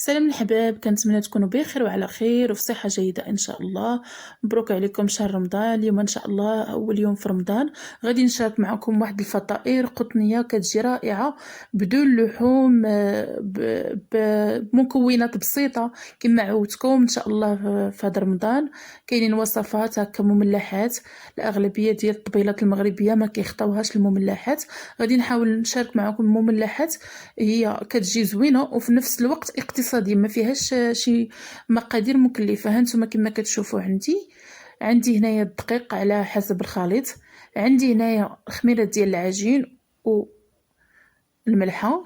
سلام الحباب، كنتمنى تكونوا بخير وعلى خير وفي صحة جيدة ان شاء الله. مبروك عليكم شهر رمضان. اليوم ان شاء الله اول يوم في رمضان، غادي نشارك معكم واحد الفطائر قطنية كتجي رائعة بدون لحوم، بمكونات بسيطة كما عودتكم ان شاء الله. في هذا رمضان كاينين وصفات هكا مملحات. الاغلبية ديال الطبيلات المغربية ما كيخطاوهاش المملحات، غادي نحاول نشارك معكم مملحات هي كتجي زوينه وفي نفس الوقت اقتصاديه، ما فيهاش شي مقادير مكلفه. هانتوما كما كتشوفوا عندي هنايا الدقيق على حسب الخليط، عندي هنايا خميره ديال العجين والملحه،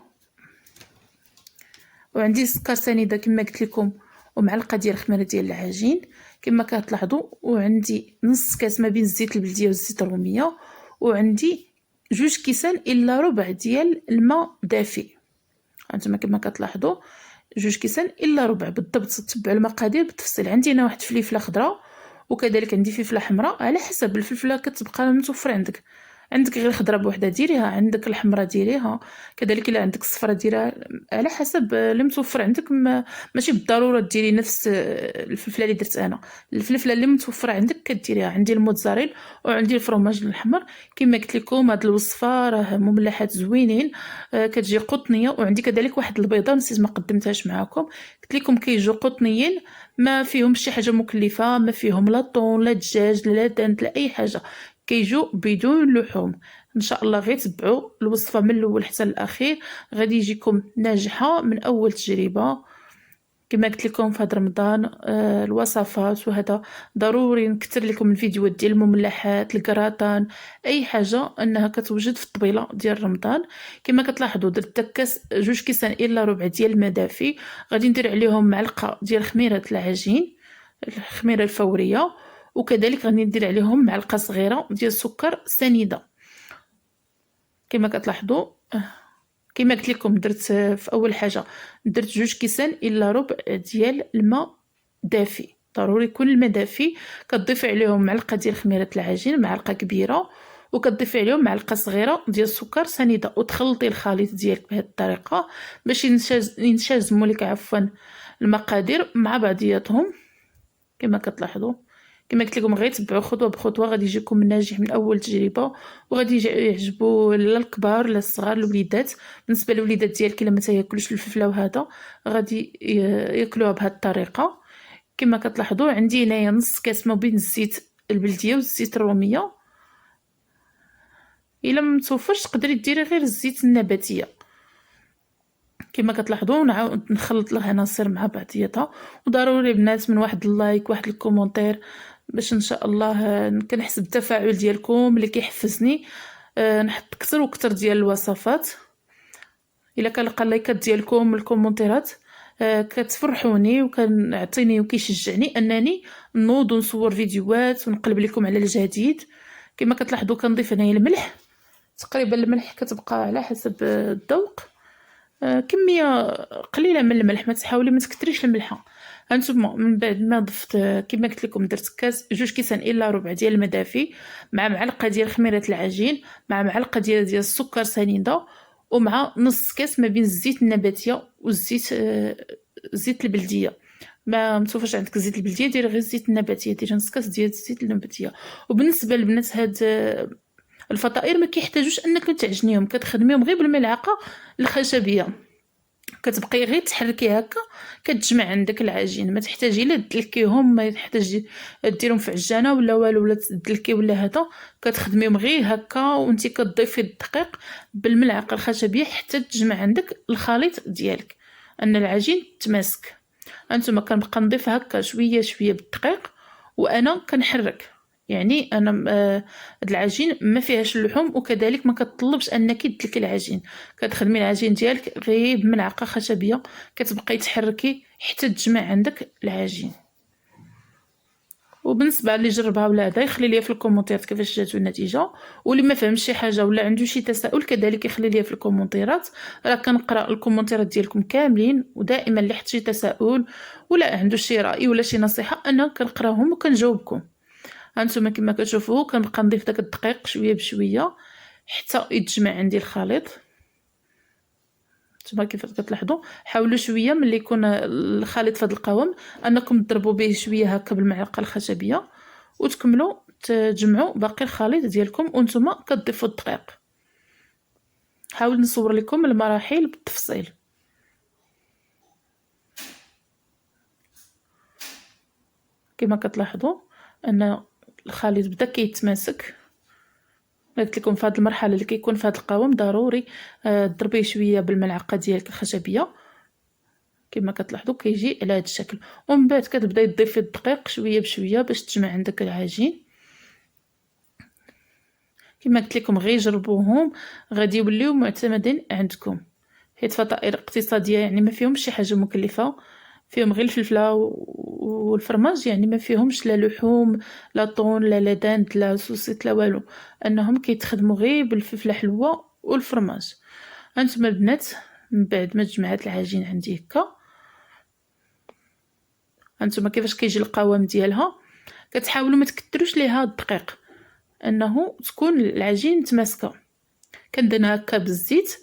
وعندي سكر سنيده كما قلت لكم، ومعلقه ديال الخميره ديال العجين كما كتلاحظوا، وعندي نص كاس ما بين الزيت البلديه والزيت الروميه، وعندي 2 كيسان الا ربع ديال الماء دافئ. هانتوما كما كتلاحظوا 2 كيسان الا ربع بالضبط. تتبعوا المقادير بالتفصيل. عندي هنا واحد فليفله خضراء، وكذلك عندي فلفله حمراء على حسب الفلفله كتبقى متوفره عندك غير الخضراء بوحدها ديريها، عندك الحمراء ديريها، كذلك الا عندك الصفراء ديرها على حسب اللي متوفر عندك. ماشي بالضروره ديري نفس الفلفله اللي درت انا، الفلفله اللي متوفره عندك كديريها. عندي الموتزاريل وعندي الفرماج الحمر. كما قلت لكم هاد الوصفه راه مملحات زوينين، كتجي قطنيه. وعندي كذلك واحد البيضه نسيت ما قدمتهاش معكم، قلت لكم كيجوا قطنيين، ما فيهم شي حاجه مكلفه، ما فيهم لا طون لا دجاج لا دند لا اي حاجه، كيجوا بدون لحوم. ان شاء الله غير تبعوا الوصفه من الاول حتى الاخير، غادي يجيكم ناجحه من اول تجربه. كما قلت لكم في هذا رمضان الوصفات وهذا ضروري نكثر لكم الفيديوهات ديال المملحات، الكراتان، اي حاجه انها كتوجد في الطبيله ديال رمضان. كما كتلاحظوا درت كاس 2 كيسان الا ربع ديال الماء دافي، غادي ندير عليهم معلقه ديال خميره العجين، الخميره الفوريه، وكذلك غادي ندير عليهم معلقه صغيره ديال السكر سنيده. كما كتلاحظوا كما قلت لكم درت في اول حاجه درت 2 كيسان الا ربع ديال الماء دافي، ضروري يكون الماء دافي. كتضيف عليهم معلقه ديال خميره العجين، معلقه كبيره، وكتضيف عليهم معلقه صغيره ديال السكر سنيده، وتخلطي الخليط ديالك بهذه الطريقه باش ينسجموا لك عفوا المقادير مع بعضياتهم. كما كتلاحظوا كما قلت لكم غير تبعوا خطوه بخطوه، غادي يجيكم الناجح من اول تجربه، وغادي يعجبوا لا الكبار لا الصغار الوليدات. بالنسبه للوليدات ديالك الا ما تاكلوش الفلفله وهذا غادي ياكلوها بهذه الطريقه. كما كتلاحظوا عندي هنايا نص كاس ما بين الزيت البلديه والزيت الروميه، الا ما متوفرش تقدري ديري غير الزيت النباتيه. كما كتلاحظوا نعاود نخلط العناصر مع بعضياتها، وضروري البنات من واحد اللايك واحد الكومونتير باش ان شاء الله كنحس بالتفاعل ديالكم اللي كيحفزني نحط اكثر واكثر ديال الوصفات. الا كنلقى اللايكات ديالكم الكومونتيرات كتفرحوني وكنعطيني وكيشجعني انني نوض ونصور فيديوهات ونقلب لكم على الجديد. كما كتلاحظوا كنضيف هنايا الملح، تقريبا الملح كتبقى على حسب الذوق، كميه قليله من الملح، ما تحاولي ما تكثريش الملحه. هانتوما من بعد ما ضفت كما قلت لكم درت كاس 2 كيسان الا ربع ديال الماء دافي، مع معلقه ديال خميره العجين، مع معلقه ديال السكر سنيده، ومع نص كاس ما بين الزيت النباتيه والزيت الزيت البلديه. ما متوفرش عندك الزيت البلديه ديري غير الزيت النباتيه، ديري نص كاس ديال الزيت النباتيه. وبالنسبه للبنات هاد الفطائر ما كيحتاجوش انك تعجنيهم، كتخدميهم غير بالملعقه الخشبيه، كتبقاي غير تحركي هكا كتجمع عندك العجين. ما تحتاجي لا تدلكيهم، ما تحتاجي ديرهم في عجانه ولا والو ولا تدلكي ولا هذا، كتخدميهم غير هكا وانتي كتضيفي الدقيق بالملعقه الخشبيه حتى تجمع عندك الخليط ديالك ان العجين تماسك. انتما كنبقى نضيف هكا شويه شويه بالدقيق وانا كنحرك، يعني انا هاد العجين ما فيهاش اللحوم، وكذلك ما كتطلبش انك تدلكي العجين، كتخدمي العجين ديالك غير بملعقه خشبيه كتبقاي تحركي حتى تجمع عندك العجين. وبالنسبه اللي جربها ولا هذا يخلي لي في الكومونتيرات كيفاش جاتو النتيجه، واللي ما فهمش شي حاجه ولا عنده شي تساؤل كذلك يخلي لي في الكومونتيرات، راه كنقرا الكومونتيرات ديالكم كاملين، ودائما اللي حط شي تساؤل ولا عنده شي راي ولا شي نصيحه انا كنقراهم وكنجاوبكم. هانتوما كما كتشوفوا كنبقى نضيف داك الدقيق شويه بشويه حتى يتجمع عندي الخليط. نتوما كيف كتلاحظوا حاولوا شويه ملي يكون الخليط في هذا القوام انكم تضربوا به شويه هكا بالمعلقه الخشبيه وتكملوا تجمعوا باقي الخليط ديالكم وانتم كتضيفوا الدقيق. حاول نصور لكم المراحل بالتفصيل. كما كتلاحظوا ان الخليط بدا كيتماسك. قلت لكم في هذه المرحله اللي كيكون في هذا القوام ضروري تضربيه شويه بالملعقه ديالك الخشبيه كما كتلاحظوا كيجي على هذا الشكل. ومن بعد كتبداي تضيفي الدقيق شويه بشويه باش تجمع عندك العجين. كما قلت لكم غير جربوهم غادي يوليو معتمدين عندكم، حيت فطائر اقتصاديه يعني ما فيهمش شي حاجه مكلفه، فيهم غير الفلفله والفرماج، يعني ما فيهمش لا لحوم لا طون لا داند لا سوسيت لا والو، انهم كيتخدموا غير بالفلفله حلوه والفرماج. هانتوما البنات من بعد ما جمعات العجين عندي هكا، هانتوما كيفاش كيجي القوام ديالها. كتحاولوا ما تكثروش ليها الدقيق انه تكون العجين متماسكه. كندهنها هكا بالزيت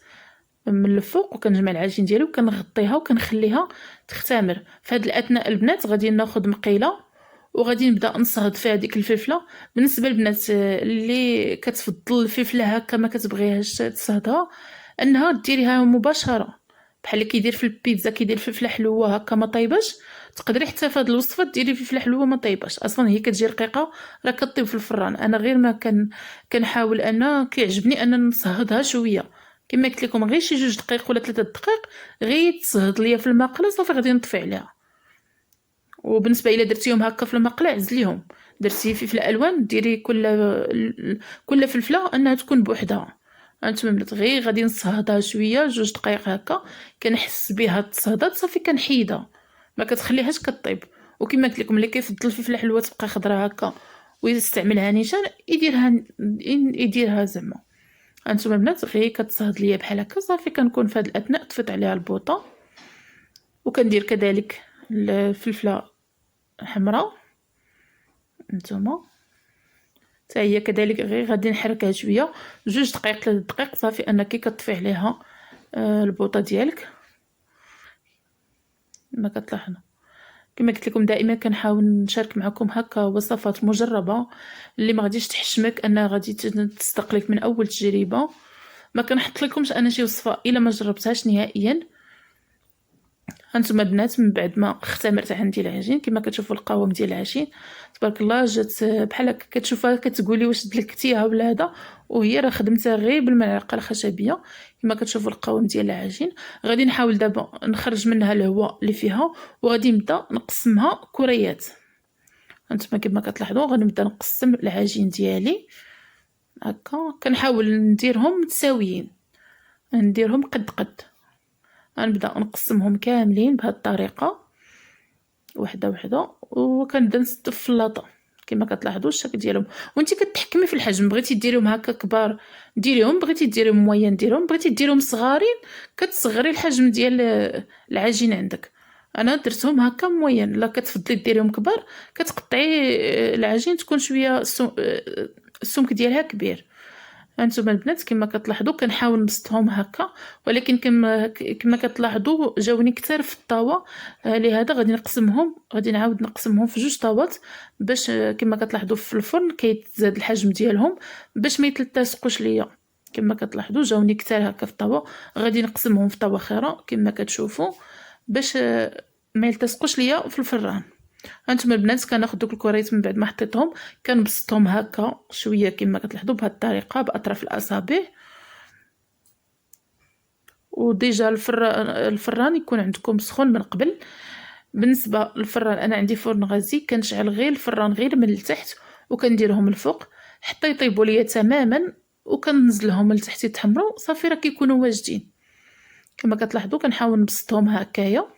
من الفوق وكنجمع العجين ديالي وكنغطيها وكنخليها تختمر. في هذه الاثناء البنات غادي ناخذ مقيله وغادي نبدا نصهد فيها ديك الفلفله. بالنسبه للبنات اللي كتفضل الفلفله هكا ما كتبغيهاش تصهدها، انها ديريها مباشره بحال اللي كيدير في البيتزا كيدير فلفله حلوه هكا ما طيباش. تقدري حتى في هذه الوصفه ديري فلفله حلوه ما طيباش، اصلا هي كتجي رقيقه راه كطيب في الفران. انا غير ما كنحاول انا كيعجبني ان نصهدها شويه كما قلت لكم غير شي 2 دقائق ولا 3 دقائق غير تصهد ليا في المقله صافي غادي نطفي عليها. وبالنسبه الا درتيهم هكا في المقله عزليهم، درتي فلفل الوان ديري كل فلفله انها تكون بوحدها. هانتوما بنات غير غادي نصهدها شويه 2 دقائق هكا كنحس بها تصهدات صافي كنحيدها ما كتخليهاش كطيب. وكما قلت لكم اللي كيفضل الفلفله حلوه تبقى خضراء هكا ويستعملها نيشان يديرها زعما. هانتوما البنات غير كتصهد ليا بحال هكا صافي كنكون في هذه الاثناء طفيت عليها البوطه وكندير كذلك الفلفله حمراء. نتوما حتى هي كذلك غير غادي نحركها شويه 2 دقائق 3 دقائق صافي انك كتطفي عليها البوطه ديالك. ما كتلاحظوا كما قلت لكم دائما كنحاول نشارك معكم هكا وصفات مجربه اللي ما غاديش تحشمك انها غادي تصدق لك من اول تجربه. ما كنحط لكمش انا شي وصفه الا ما جربتهاش نهائيا. هانتوما البنات من بعد ما اختمرت عندي العجين كما كتشوفوا القوام ديال العجين تبارك الله جات بحال هكا كتشوفها كتقولي واش دلكتيها ولا هذا، وهي راه خدمتها غير بالمعلقه الخشبيه. كما كتشوفوا القوام ديال العجين غادي نحاول دابا نخرج منها الهواء اللي فيها وغادي نبدا نقسمها كريات. هانتوما كما كتلاحظوا غنبدا نقسم العجين ديالي هكا كنحاول نديرهم متساويين نديرهم قد غنبدا نقسمهم كاملين بهذه الطريقه وحده وحده وكنبدا نسد في اللاطه كما كتلاحظوا الشكل ديالهم. وانت كتحكمي في الحجم، بغيتي ديريهم هكا كبار ديريهم، بغيتي ديريهم موين ديريهم، بغيتي ديريهم صغارين كتصغري الحجم ديال العجين عندك. انا درتهم هكا موين. لا كتفضلي ديريهم كبار كتقطعي العجين تكون شويه السمك ديالها كبير. هانتوما البنات كما كتلاحظوا كنحاول نبسطهم هكا، ولكن كما كتلاحظوا جاوني كثار في الطاوه لهذا غادي نقسمهم، غادي نعاود نقسمهم في 2 طاوات باش كما كتلاحظوا في الفرن كيتزاد الحجم ديالهم باش ما يتلتصقوش ليا. كما كتلاحظوا جاوني كثار هكا في الطاوه غادي نقسمهم في طاوه اخرى كما كتشوفوا باش ما يلتصقوش ليا في الفران. هانتوما البنات كناخذ دوك الكريات من بعد ما حطيتهم كنبسطهم هكا شويه كما كتلاحظوا بهذه الطريقه باطراف الاصابع. وديجا الفران يكون عندكم سخون من قبل. بالنسبه للفران انا عندي فرن غازي كنشعل غير الفران غير من التحت وكنديرهم الفوق حتى يطيبوا ليا تماما وكننزلهم لتحت يتحمروا صافي راه كيكونوا واجدين. كما كتلاحظوا كنحاول نبسطهم هكايا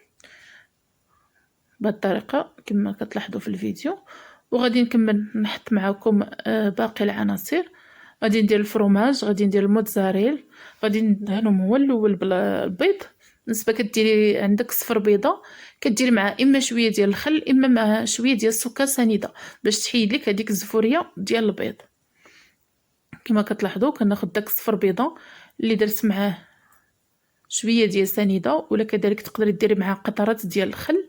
بهذه الطريقه كما كتلاحظوا في الفيديو. وغادي نكمل نحط معكم باقي العناصر. غادي ندير الفرماج، غادي ندير الموتزاريل، غادي ندهنهم هو الاول بالبيض. بالنسبه كديري عندك صفر بيضه كديري مع اما شويه ديال الخل اما مع شويه ديال السكر سنيده باش تحيد لك هذيك الزفوريه ديال البيض. كما كتلاحظوا كناخذ داك صفر بيضه اللي درت معاه شويه ديال سنيده، ولا كذلك تقدري ديري معها قطرات ديال الخل،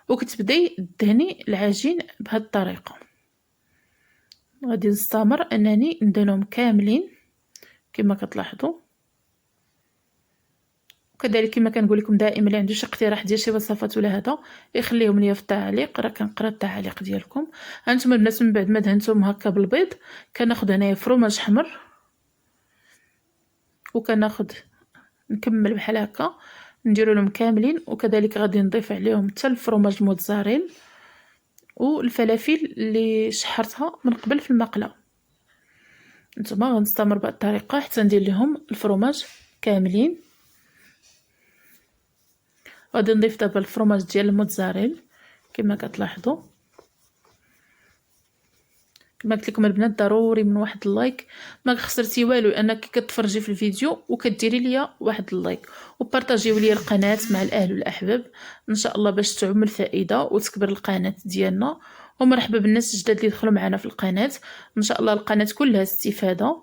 وكتبداي دهني العجين بهذه الطريقه. غادي نستمر انني ندهنهم كاملين كما كتلاحظوا. وكذلك كما كنقول لكم دائما اللي عنده شي اقتراح ديال شي وصفات ولا هذا يخليهم ليا في التعليق، راه كنقرا التعليق ديالكم. هانتوما البنات من بعد ما دهنتهم هكا بالبيض كناخذ هنايا فروماج حمر، وكناخذ نكمل بحال هكا نديرو لهم كاملين. وكذلك غادي نضيف عليهم حتى الفرماج الموتزاريلا والفلافل اللي شحرتها من قبل في المقله. نتوما غنستمر بهذه الطريقه حتى ندير لهم الفرماج كاملين. غادي نضيف دابا الفرماج ديال الموتزاريلا كما كتلاحظوا. كما قلت لكم البنات ضروري من واحد اللايك، ما خسرتي والو انك كتفرجي في الفيديو وكديري ليا واحد اللايك، وبارطاجيو ليا القناه مع الاهل والاحباب ان شاء الله باش تعم الفائده وتكبر القناه ديالنا. ومرحبا بالناس الجداد اللي دخلوا معنا في القناه، ان شاء الله القناه كلها استفاده.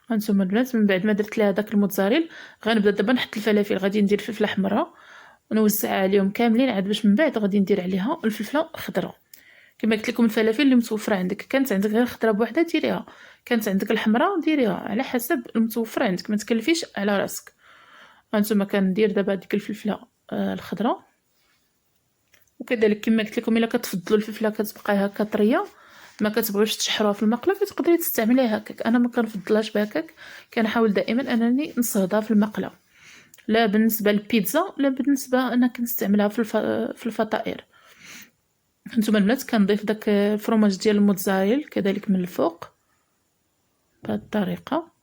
هانتوما البنات من بعد ما درت لها داك الموتزاريلا غنبدا دابا نحط الفلافل. غادي ندير فلفله حمراء ونوزعها عليهم كاملين، عاد باش من بعد غادي ندير عليها الفلفله خضراء. كما قلت لكم الفلافل اللي متوفره عندك، كانت عندك غير خضره بوحدها ديريها، كانت عندك الحمراء ديريها على حسب المتوفر عندك، ما تكلفيش على راسك. هانتوما كندير دابا ديك الفلفله الخضراء. وكذلك كما قلت لكم الا كتفضلوا الفلفله كتبقى هكا طريه ما كتبغيوش تشحروها في المقله كتقدري تستعمليها هكاك. انا ما كنفضلهاش بهكاك، كنحاول دائما انني نصهدها في المقله، لا بالنسبه للبيتزا لا بالنسبه انا كنستعملها في الفطائر. هانتوما البنات كنضيف داك الفرماج ديال الموتزاريلا كذلك من الفوق بهذه الطريقه،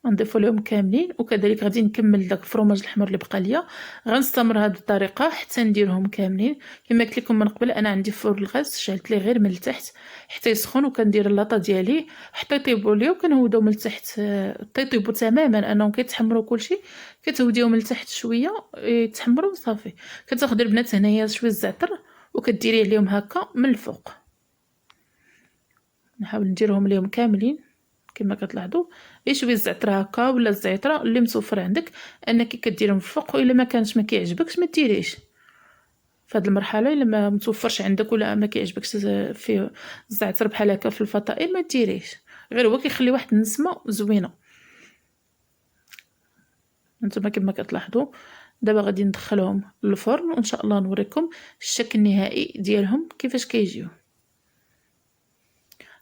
غنضيفو لهم كاملين. وكذلك غادي نكمل داك الفرماج الاحمر اللي بقى ليا، غنستمر هذه الطريقه حتى نديرهم كاملين. كما قلت لكم من قبل انا عندي فور الغاز شعلت ليه غير من التحت حتى يسخن، وكندير اللاطه ديالي حتى يطيبوا ليا وكنهودو من التحت حتى يطيبوا تماما انهم كيتحمروا كلشي. كتهوديهم من التحت شويه يتحمروا صافي. كتاخذي البنات هنايا شويه الزعتر وكديري عليهم هكا من الفوق. نحاول نديرهم ليهم كاملين كما كتلاحظوا، غير شويه الزعتر هكا ولا الزعتره اللي متوفر عندك انك كديرهم في الفوق. والا ما كانش ما كيعجبكش ما ديريش في هذه المرحله، الا ما متوفرش عندك ولا ما كيعجبكش فيه الزعتر بحال هكا في الفطائر ما ديريش، غير هو كيخلي واحد النسمه زوينه. انتما كما كتلاحظوا دابا غادي ندخلهم للفرن وان شاء الله نوريكم الشكل النهائي ديالهم كيفاش كيجيو.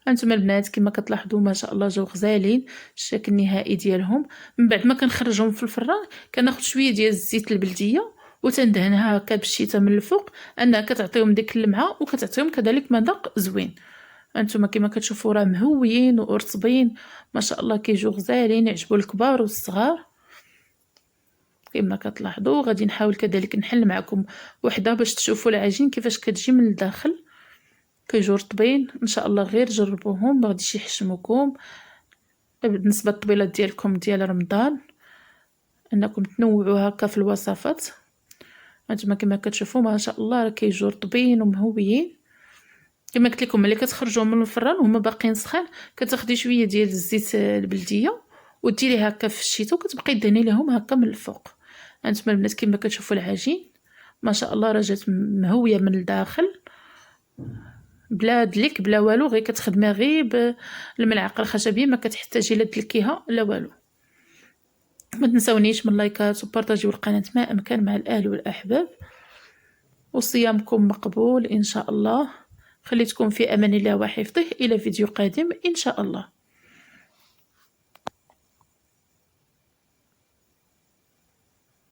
هانتوما البنات كما كتلاحظوا ما شاء الله جاو غزالين الشكل النهائي ديالهم. من بعد ما كنخرجهم في الفران كناخذ شويه ديال الزيت البلديه وتندهنها هكا بالشيته من الفوق انها كتعطيهم ديك اللمعه وكتعطيهم كذلك مذاق زوين. هانتوما كما كتشوفوا راه مهويين ورطبين ما شاء الله كيجيو غزالين يعجبوا الكبار والصغار. كما كتلاحظوا غادي نحاول كذلك نحل معكم وحده باش تشوفوا العجين كيفاش كتجي من الداخل، كيجيو رطبين ان شاء الله. غير جربوهم ما غاديش يحشموكم. بالنسبه للطبيلات ديالكم ديال رمضان انكم تنوعوا هكا في الوصفات. هانتوما كما كتشوفوا ما شاء الله راه كيجيو رطبين ومهويين. كما قلت لكم ملي كتخرجوهم من الفران وهما باقيين سخان كتاخدي شويه ديال الزيت البلديه وديريه هكا في الشيته وكتبقاي دهني لهم هكا من الفوق. هانتوما البنات كما كتشوفوا العجين ما شاء الله راه جات مهويه من الداخل بلا دليك بلا والو، غير كتخدمها غير بالملعقه الخشبيه ما كتحتاجي لا دلكيها لا والو. ما تنساونيش من لايكات وبارطاجيو القناه ما امكن مع الاهل والاحباب. وصيامكم مقبول ان شاء الله. خليتكم في امان الله وحفظه الى فيديو قادم ان شاء الله.